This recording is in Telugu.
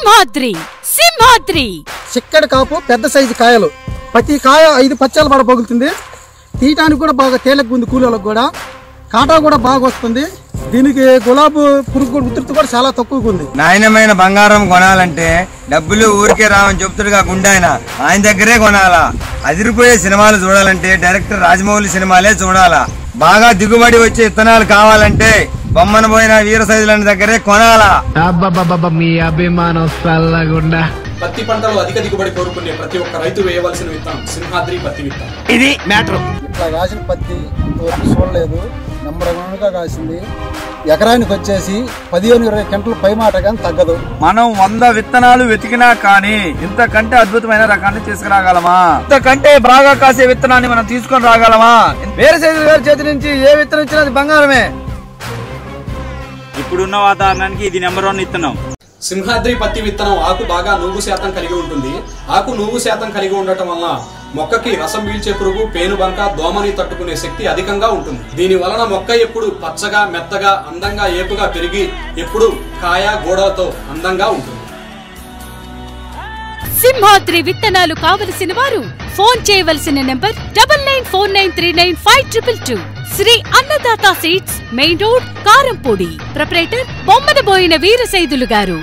సింహాద్రి సింహాద్రి చిక్కడి కాపు పెద్ద సైజు కాయలు ప్రతి కాయ 5 పచ్చాలు పడ పగులుతుంది. తీయటానికి కూడా బాగా తేలికగా కూలీలకు కూడా కాటా కూడా బాగా వస్తుంది. దీనికి గులాబీ పురుగు ఉధృతి కూడా చాలా తక్కువగా ఉంది. నాణ్యమైన బంగారం కొనాలంటే డబ్బులు ఊరికే రావని చెప్తుడుగా గుండాయన ఆయన దగ్గరే కొనాలా. అదిరిపోయే సినిమాలు చూడాలంటే డైరెక్టర్ రాజమౌళి సినిమాలే చూడాలా. బాగా దిగుబడి వచ్చే విత్తనాలు కావాలంటే బొమ్మన పోయిన వీర సైజుల దగ్గరే కొనాలా. మీ అభిమానం సల్లగుండా. పత్తి పంటలో అధిక దిగుబడి కోరుకునే ప్రతి ఒక్క రైతు వేయవలసిన విత్తనం సింహాద్రి పత్తి విత్తనం. ఇది మ్యాటర్. ఇట్లా కాసిన పత్తి ఇంతవరకు చూడలేదు. నెంబర్ 1గా కాసింది. ఎకరానికి వచ్చేసి 15-20 క్వింటల్ పై మాట కానీ తగ్గదు. మనం 100 విత్తనాలు వెతికినా కానీ ఇంతకంటే అద్భుతమైన రకాన్ని తీసుకురాగలమా? ఇంతకంటే బాగా కాసే విత్తనాన్ని మనం తీసుకొని రాగలమా? వేరే చేతి నుంచి ఏ విత్తనం ఇచ్చినా అది బంగారమే. ఇప్పుడున్న వాతావరణానికి ఇది నెంబర్ 1 విత్తనం. సింహాద్రి పత్తి విత్తనం ఆకు బాగా నూగు శాతం కలిగి ఉంటుంది. ఆకు నూగు శాతం కలిగి ఉండటం వలన మొక్కకి రసం పీల్చే పురుగు, పేనుబంక, దోమని తట్టుకునే శక్తి అధికంగా ఉంటుంది. దీని వలన మొక్క ఎప్పుడు పచ్చగా, మెత్తగా, అందంగా, ఏపుగా పెరిగి ఎప్పుడు కాయ గోడలతో అందంగా ఉంటుంది. సింహాద్రి విత్తనాలు కావలసిన వారు ఫోన్ చేయవలసిన number 9949395222. Shri Annadata seeds, main road, Karampudi. Proprietor Bommana Boina Veerasaidulu గారు.